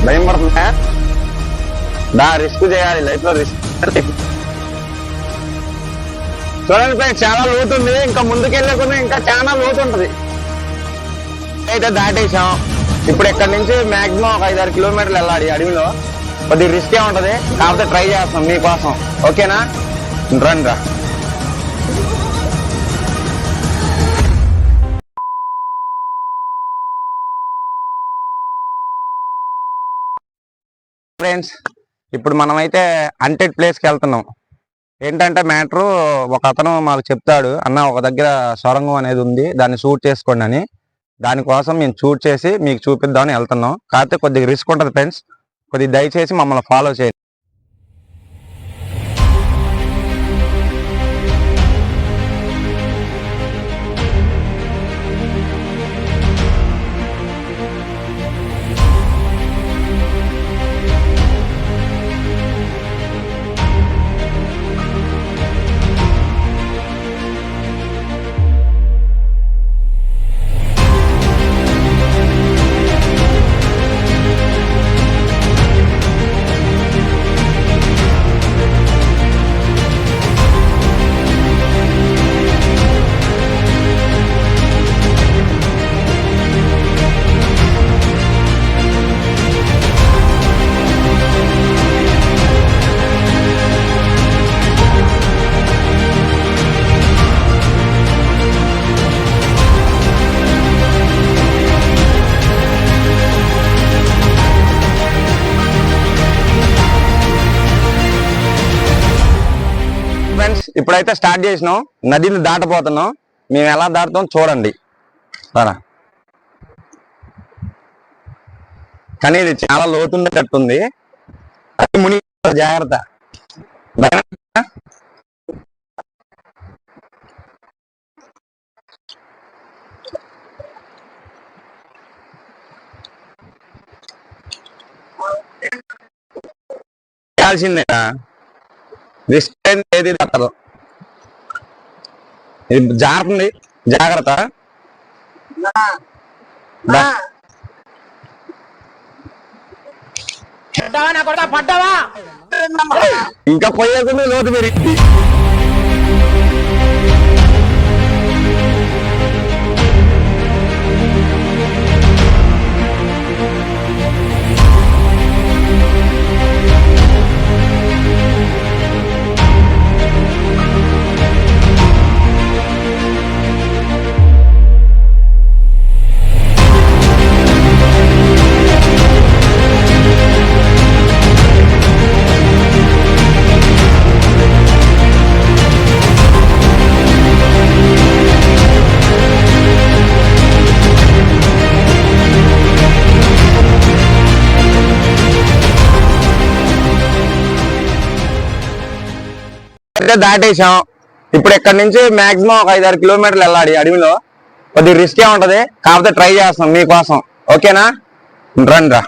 భయం పడుతుందా? రిస్క్ చేయాలి లైఫ్ లో. రిస్క్ చూడండి ఫ్రెండ్స్, చాలా లోతు ఉంది. ఇంకా ముందుకెళ్ళకుండా ఇంకా చాలా లోతు ఉంటది. అయితే దాటేసాం. ఇప్పుడు ఇక్కడ నుంచి మాక్సిమం ఒక 5-6 కిలోమీటర్లు వెళ్ళాలి అడవిలో. కొద్దిగా రిస్కే ఉంటది, కాకపోతే ట్రై చేస్తాం మీకోసం. ఓకేనా? రండి రా. ఫ్రెండ్స్, ఇప్పుడు మనమైతే హంటెడ్ ప్లేస్కి వెళ్తున్నాం. ఏంటంటే మ్యాటరు, ఒక అతను మాకు చెప్తాడు, అన్న ఒక దగ్గర సొరంగం అనేది ఉంది, దాన్ని షూట్ చేసుకోండి అని. దానికోసం మేము షూట్ చేసి మీకు చూపిద్దామని వెళ్తున్నాం. కాకపోతే కొద్దిగా రిస్క్ ఉంటుంది ఫ్రెండ్స్, కొద్దిగా దయచేసి మమ్మల్ని ఫాలో చేయండి. ఇప్పుడైతే స్టార్ట్ చేసినాం, నదిని దాటపోతున్నాం. మేము ఎలా దాటుతాం చూడండి. కానీ ఇది చాలా లోతుండేటట్టుంది, ముని జాగ్రత్త. చేయాల్సిందేనా? రిస్క్ ఏది తట్టదు. ఇది జారుతుంది, జాగ్రత్త. ఇంకా పోయేకుండా లోతు పెరిగింది. దాటేసాం. ఇప్పుడు ఇక్కడ నుంచి మాక్సిమం ఒక 5-6 కిలోమీటర్లు వెళ్ళాలి అడవిలో. కొద్దిగా రిస్కే ఉంటది, కాకపోతే ట్రై చేస్తాం మీకోసం. ఓకేనా? రండి రా.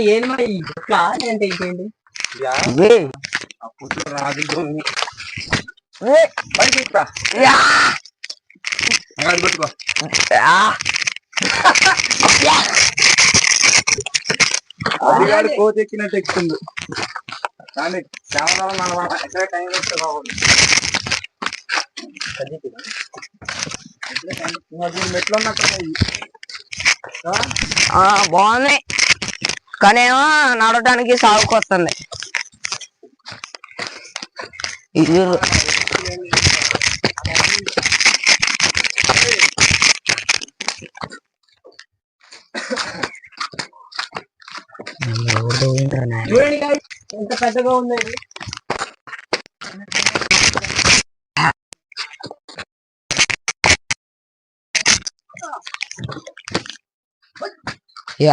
ఏంటి మరి ఇట్లా అంటే ఇంకేంటి రాదు పెట్టుకో అది కోతి ఎక్కినట్టు ఎక్కుతుంది కానీ శ్యామదాలం అనమాట ఎక్కడ టైం వేస్ట్ కావాలి మెట్లు బాగున్నాయి కానీ ఏమో నడవటానికి సాగుకొస్తుంది ఇది చూడండి ఎంత పెద్దగా ఉంది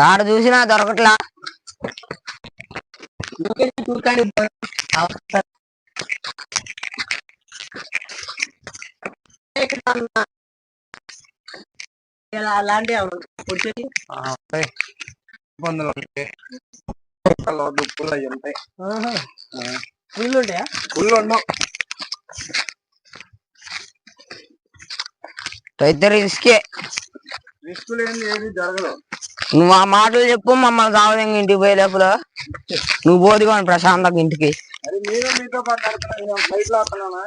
ఆడ చూసినా దొరకట్లా అలాంటి ఇబ్బందులు ఉంటాయి దుప్పులు అవి ఉంటాయి ఫుల్ ఉంటాయా ఫుల్ ఉండవు ఇద్దరు రిస్కే రిస్కులు ఏంది ఏది జరగదు నువ్వు ఆ మాటలు చెప్పు మమ్మల్ని కావాలి ఇంటికి పోయే లోపల నువ్వు పోదుకోండి ప్రశాంతంగా ఇంటికి అది మీరు మీతో పాటు బయట లాడుతున్నానా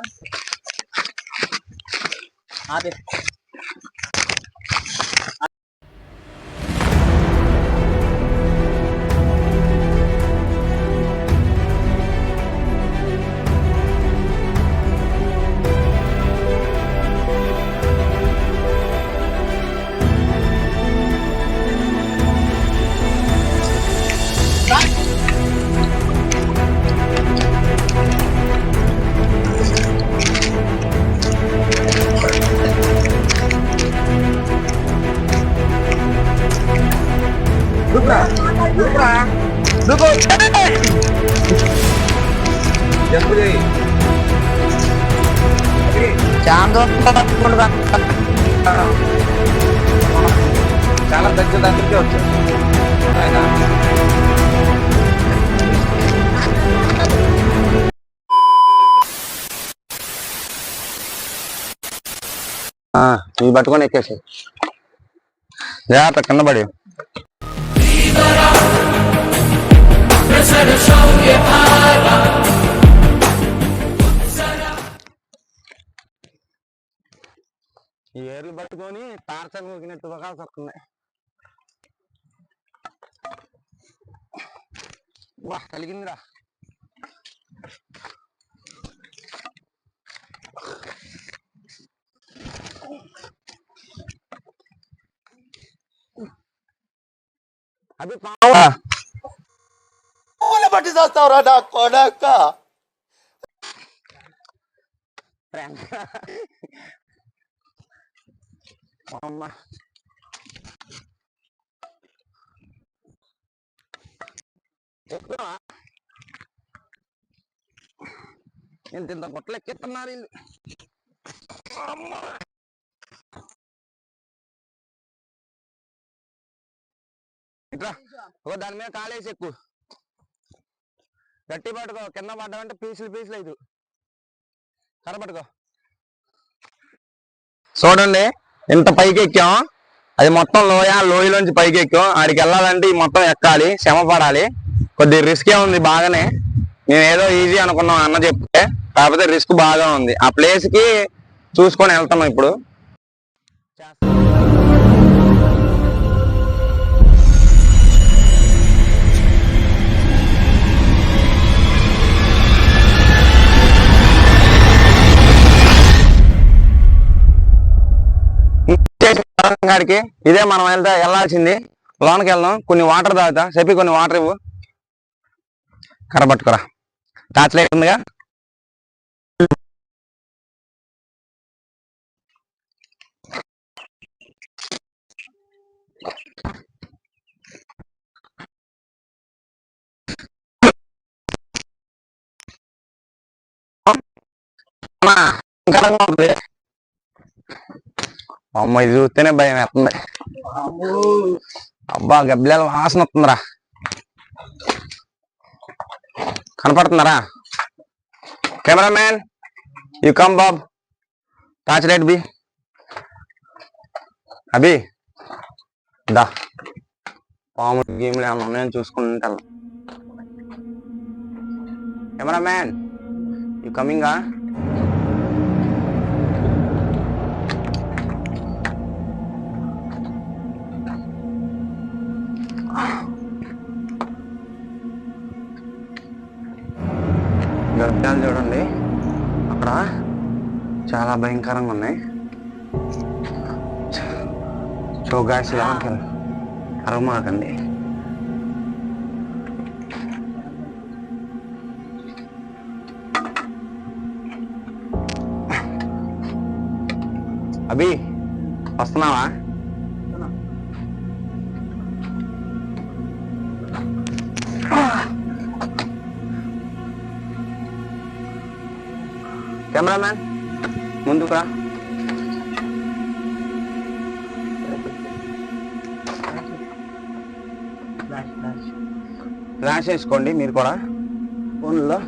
అదే చాలా దగ్గరికి వచ్చారు ఇవి పట్టుకొని ఎక్కేసాయి జాగ్రత్త కింద పడి ఈ ఏర్లు పట్టుకొని టార్చర్ ఊకినట్టు కాల్సి వస్తున్నాయి వా కలిగిందిరా అవి పట్టి చేస్తావురా నా కొడక అమ్మా ఇంత పొట్టలు ఎక్కిస్తున్నారు వీళ్ళు ఇట్లా ఒక దాని మీద కాలేసి ఎక్కువ గట్టి పట్టుకో కింద పడ్డామంటే పీసులు పీసులు అయితే కనపట్టుకో చూడండి ఇంత పైకి ఎక్కాం అది మొత్తం లోయలోంచి పైకి ఎక్కాం ఆడికి వెళ్ళాలంటే మొత్తం ఎక్కాలి శ్రమ పడాలి కొద్దిగా రిస్కే ఉంది బాగానే మేము ఏదో ఈజీ అనుకున్నాం అన్న చెప్తే కాకపోతే రిస్క్ బాగా ఉంది ఆ ప్లేస్ కి చూసుకొని వెళ్తాం ఇప్పుడు కాడికి ఇదే మనం వెళ్ళాల్సింది లోనికి వెళ్దాం కొన్ని వాటర్ తాగుతా చెప్పి కొన్ని వాటర్ ఇవ్వు కరబట్టుకురా టార్చ్ లైట్ ఉందిగా అమ్మ ఇది చూస్తేనే భయం వేస్తుంది అబ్బా గబ్బిలాల వాసన వస్తుందిరా కనపడుతున్నారా? కెమెరామ్యాన్ యూ కమ్ బాబ్, టార్చ్ లైట్ బి. అభి దా, పాములు గేమ్లు ఏమైనా ఉన్నాయని చూసుకుంటా. Cameraman you కమింగా? గర్భాలు చూడండి, అక్కడ చాలా భయంకరంగా ఉన్నాయి. So guys అరవమాకండి. అభి వస్తున్నావా? కెమెరామ్యాన్ ముందుకు రా. ఫ్లాష్ వేసుకోండి మీరు కూడా ఫోన్లో.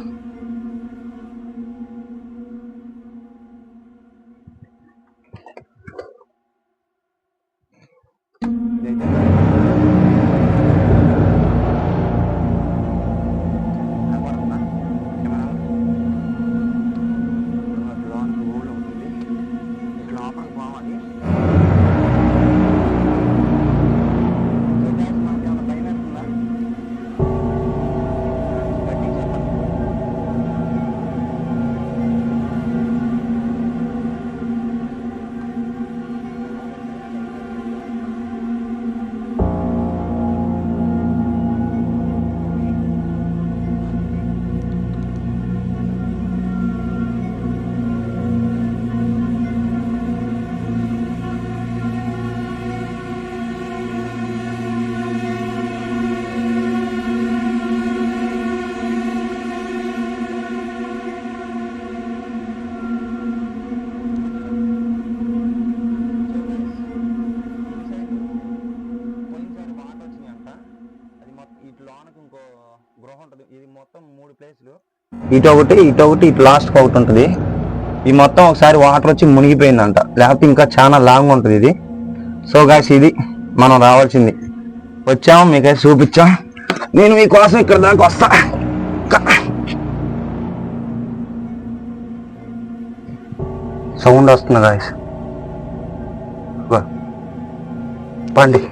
ఇటొకటి ఇటు లాస్ట్ ఒకటి ఉంటుంది. ఈ మొత్తం ఒకసారి వాటర్ వచ్చి మునిగిపోయిందంట, లేకపోతే ఇంకా చాలా లాంగ్ ఉంటుంది ఇది. సో గాయ్స్ ఇది మనం రావాల్సింది. వచ్చాము, మీకైతే చూపించాం. నేను మీకోసం ఇక్కడ దాకా వస్తా. సౌండ్ వస్తుంది గాయ్స్, పండి.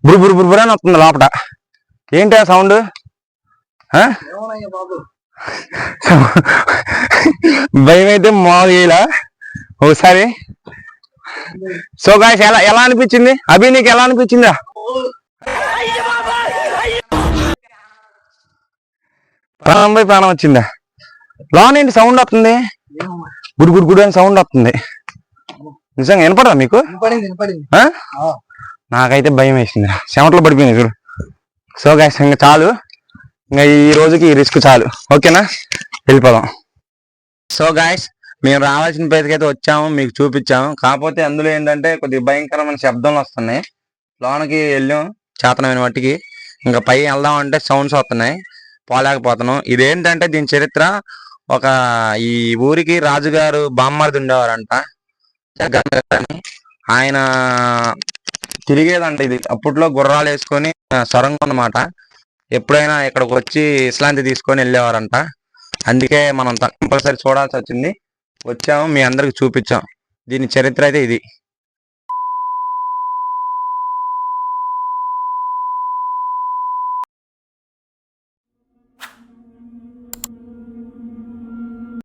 బుర్బురు అని వస్తుంది లోపల. ఏంటి ఆ సౌండ్? భయం అయితే మామూలుగా ఒకసారి. సో గాయ్స్ ఎలా అనిపించింది? అభి నీకు ఎలా అనిపించిందా? ప్రాణం పోయి ప్రాణం వచ్చిందా? లోన్ ఏంటి సౌండ్ వస్తుంది? గుడి అని సౌండ్ వస్తుంది. నిజంగా వినపడదా మీకు? నాకైతే భయం వేసింది, చెమటలు పడిపోయింది చూడు. సో గాయ్స్ ఇంకా చాలు, ఇంకా ఈ రోజుకి ఈ రిస్క్ చాలు. ఓకేనా, వెళ్ళిపోదాం. సో గాయ్స్ మేము రావాల్సిన ప్లేస్కి అయితే వచ్చాము, మీకు చూపించాము. కాకపోతే అందులో ఏంటంటే కొద్దిగా భయంకరమైన శబ్దాలు వస్తున్నాయి. లోనకి వెళ్ళాం చేతనమైన మట్టికి, ఇంకా పై వెళ్దాం అంటే సౌండ్స్ వస్తున్నాయి, పోలేకపోతున్నాం. ఇదేంటంటే దీని చరిత్ర, ఒక ఈ ఊరికి రాజుగారు బామ్మర్ది ఉండేవారంట. ఆయన తిరిగేదంట ఇది. అప్పట్లో గుర్రాలు వేసుకొని సొరంగం అన్నమాట. ఎప్పుడైనా ఇక్కడికి వచ్చి విశ్రాంతి తీసుకొని వెళ్ళేవారంట. అందుకే మనం కంపల్సరీ చూడాల్సి వచ్చింది. వచ్చాము, మీ అందరికి చూపించాం. దీని చరిత్ర అయితే ఇది.